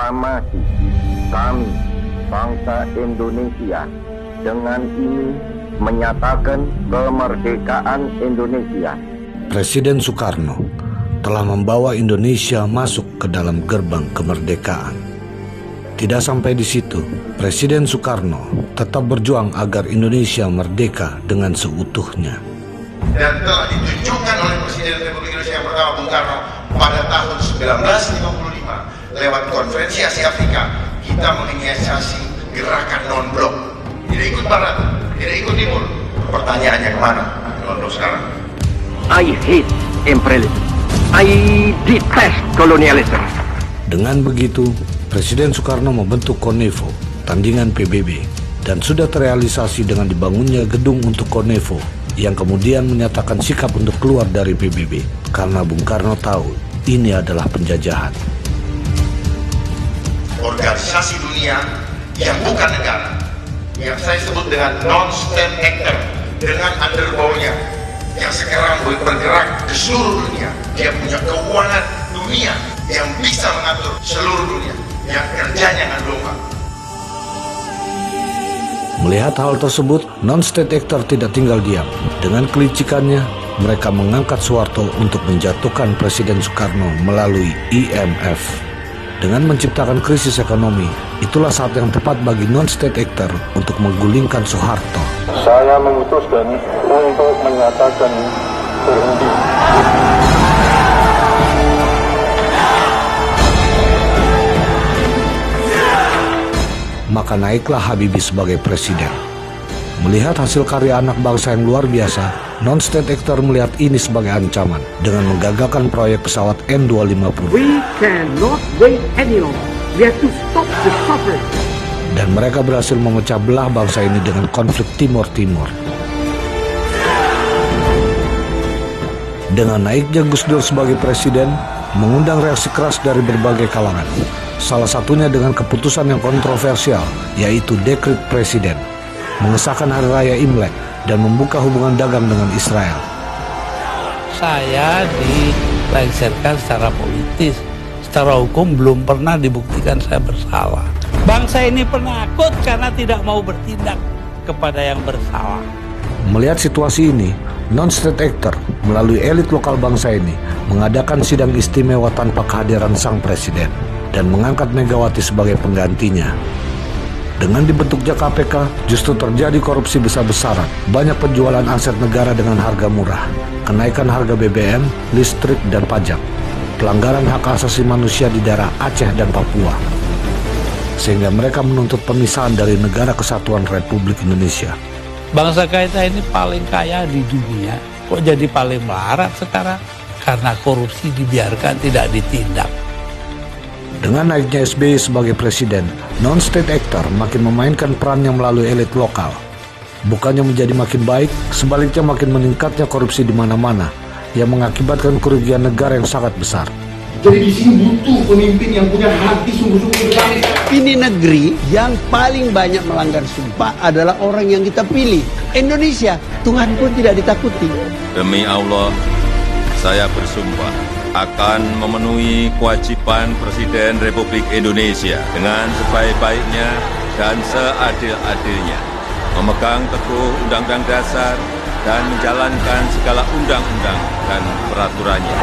proklamasi kami, bangsa Indonesia, dengan ini menyatakan kemerdekaan Indonesia. Presiden Soekarno telah membawa Indonesia masuk ke dalam gerbang kemerdekaan. Tidak sampai di situ, Presiden Soekarno tetap berjuang agar Indonesia merdeka dengan seutuhnya. Dan telah ditunjukkan oleh Presiden Republik Indonesia yang pertama Bung Karno pada tahun 1955 lewat Konferensi Asia Afrika, kita menginisiasi gerakan non-blok. Tidak ikut Barat, tidak ikut Timur. Pertanyaannya kemana non-blok sekarang? I hate imperialism. I detest colonialism. Dengan begitu, Presiden Soekarno membentuk Konevo, tandingan PBB, dan sudah terrealisasi dengan dibangunnya gedung untuk Konevo, yang kemudian menyatakan sikap untuk keluar dari PBB, karena Bung Karno tahu ini adalah penjajahan. Organisasi dunia yang bukan negara, yang saya sebut dengan non-state actor, dengan underbawnya, yang sekarang bergerak ke seluruh dunia. Dia punya keuangan dunia yang bisa mengatur seluruh dunia, yang kerjanya dengan domba. Melihat hal tersebut, non-state actor tidak tinggal diam. Dengan kelicikannya, mereka mengangkat Soeharto untuk menjatuhkan Presiden Soekarno melalui IMF. Dengan menciptakan krisis ekonomi, itulah saat yang tepat bagi non-state actor untuk menggulingkan Soeharto. Saya memutuskan untuk menyatakan berhenti. Maka naiklah Habibie sebagai presiden. Melihat hasil karya anak bangsa yang luar biasa, non-state actor melihat ini sebagai ancaman dengan menggagalkan proyek pesawat N250. We cannot wait any longer. We have to stop the suffering. Dan mereka berhasil memecah belah bangsa ini dengan konflik Timur Timur. Dengan naiknya Gus Dur sebagai presiden, mengundang reaksi keras dari berbagai kalangan. Salah satunya dengan keputusan yang kontroversial, yaitu dekret presiden, mengesahkan hari raya Imlek dan membuka hubungan dagang dengan Israel. Saya dilengsarkan secara politis, secara hukum belum pernah dibuktikan saya bersalah. Bangsa ini penakut karena tidak mau bertindak kepada yang bersalah. Melihat situasi ini, non-state actor melalui elit lokal bangsa ini mengadakan sidang istimewa tanpa kehadiran sang presiden dan mengangkat Megawati sebagai penggantinya. Dengan dibentuknya KPK, justru terjadi korupsi besar-besaran, banyak penjualan aset negara dengan harga murah, kenaikan harga BBM, listrik, dan pajak, pelanggaran hak asasi manusia di daerah Aceh dan Papua. Sehingga mereka menuntut pemisahan dari Negara Kesatuan Republik Indonesia. Bangsa kita ini paling kaya di dunia, kok jadi paling melarat sekarang? Karena korupsi dibiarkan tidak ditindak. Dengan naiknya SBY sebagai presiden, non-state actor makin memainkan perannya melalui elit lokal. Bukannya menjadi makin baik, sebaliknya makin meningkatnya korupsi di mana-mana, yang mengakibatkan kerugian negara yang sangat besar. Jadi di sini butuh pemimpin yang punya hati sungguh-sungguh besar. Ini negeri yang paling banyak melanggar sumpah adalah orang yang kita pilih. Indonesia, Tuhan pun tidak ditakuti. Demi Allah, saya bersumpah akan memenuhi kewajiban Presiden Republik Indonesia dengan sebaik-baiknya dan seadil-adilnya, memegang teguh Undang-Undang Dasar dan menjalankan segala undang-undang dan peraturannya.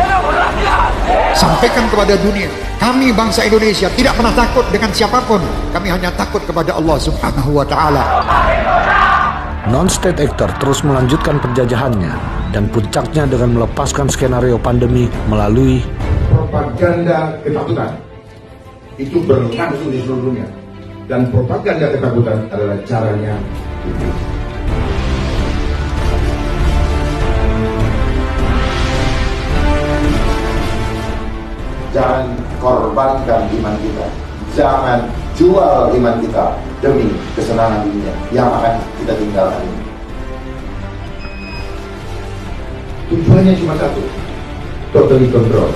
Sampaikan kepada dunia, kami bangsa Indonesia tidak pernah takut dengan siapapun. Kami hanya takut kepada Allah Subhanahu wa Ta'ala. Non-state actor terus melanjutkan penjajahannya dan puncaknya dengan melepaskan skenario pandemi melalui Propaganda ketakutan itu berlangsung di seluruh dunia, dan propaganda ketakutan adalah caranya itu. Jangan korbankan iman kita, jangan jual iman kita demi kesenangan dunia yang akan kita tinggalkan ini. Tujuannya cuma satu, totally control.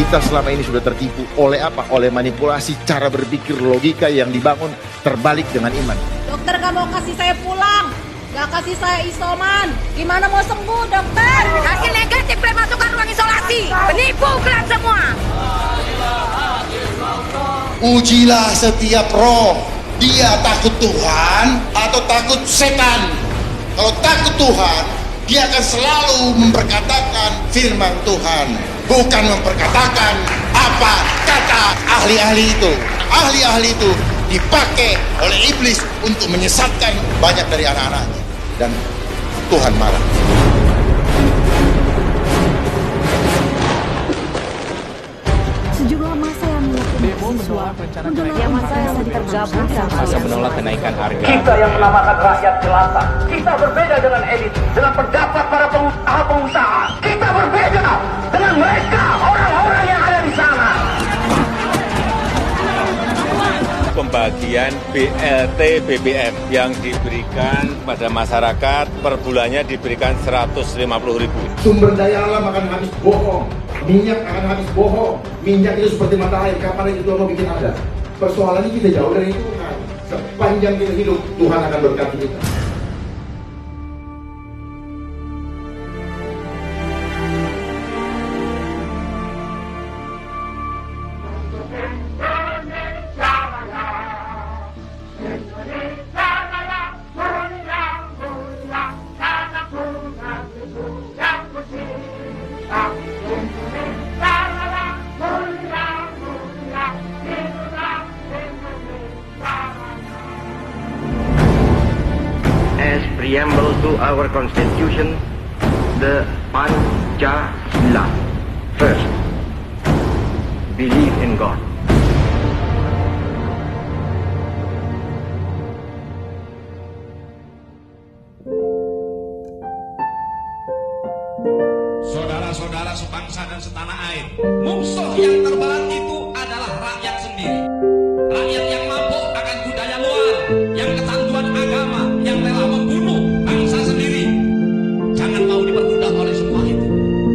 Kita selama ini sudah tertipu oleh apa? Oleh manipulasi cara berpikir logika yang dibangun terbalik dengan iman. Dokter gak mau kasih saya pulang. Gak kasih saya isoman. Gimana mau sembuh, dokter? Hasil negatif kalian masukkan ruang isolasi. Penipu kalian semua. Ujilah setiap roh. Dia takut Tuhan atau takut setan. Kalau takut Tuhan, dia akan selalu memperkatakan firman Tuhan, bukan memperkatakan apa kata ahli-ahli itu. Ahli-ahli itu dipakai oleh iblis untuk menyesatkan banyak dari anak-anaknya, dan Tuhan marah. Sejumlah masa yang melakukan masa yang tergabung masa menolak kenaikan harga. Kita yang menamakan rakyat jelata. Kita berbeda dengan elit, dengan pendapat para pengusaha. Kita berbeda dengan mereka, orang-orang yang ada di sana. Pembagian BLT BBM yang diberikan pada masyarakat per bulannya diberikan 150.000. Sumber daya alam akan habis bohong, minyak akan habis bohong. Minyak itu seperti mata air, kapan itu Tuhan mau bikin ada? Persoalannya kita jauh dari Tuhan. Sepanjang kita hidup, Tuhan akan berkati kita. As preamble to our constitution, the Pancasila. First, believe in God. Saudara-saudara sebangsa dan setanah air, musuh yang terberat itu adalah rakyat sendiri. Rakyat yang mabuk akan budaya luar, yang kecanduan agama, yang rela membunuh bangsa sendiri. Jangan mau diperbudak oleh semua itu,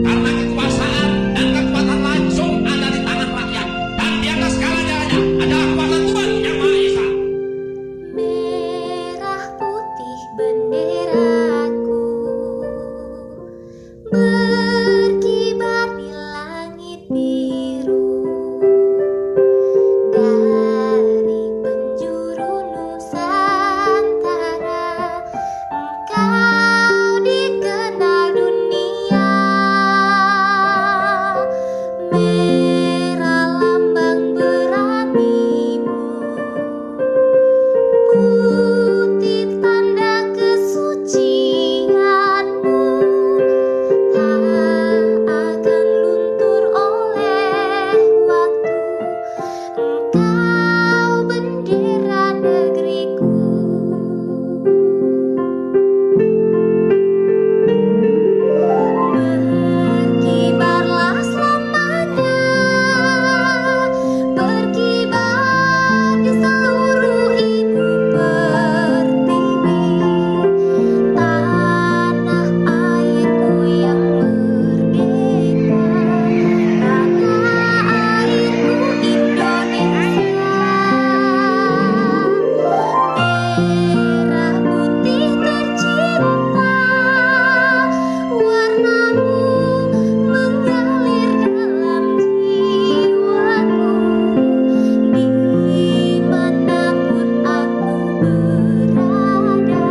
karena kekuasaan dan kekuatan langsung ada di tangan rakyat, dan di atas segalanya adalah kuasa Tuhan yang Maha Esa. merah putih benderaku berkibar di langit biru dari penjuru Nusantara. Engkau dikenal dunia, merah lambang beranimu, putih tanda kesucianmu, tak akan luntur oleh waktu. Engkau bendera negeriku. Berkibarlah selamanya, berkibar di seluruh ibu pertiwi, tanah airku yang merdeka, tanah airku Indonesia. Merah putih tercinta, warnamu mengalir dalam jiwaku. Dimanapun aku berada,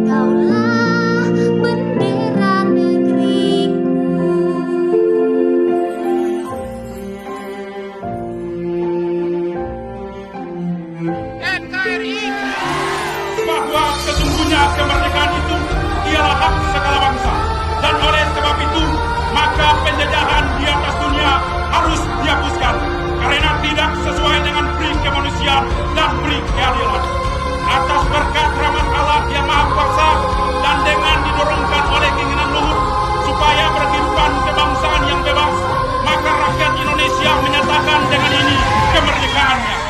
kaulah bendera negeriku. NKRI bahwa sesungguhnya kemerdekaan itu ialah hak segala bangsa, dan oleh sebab itu maka penjajahan di atas dunia harus dihapuskan karena tidak sesuai dengan prinsip kemanusiaan dan prinsip keadilan. Atas berkat rahmat Allah yang Maha Kuasa dan dengan didorongkan oleh keinginan luhur supaya berkehidupan kebangsaan yang bebas, maka rakyat Indonesia menyatakan dengan ini kemerdekaannya.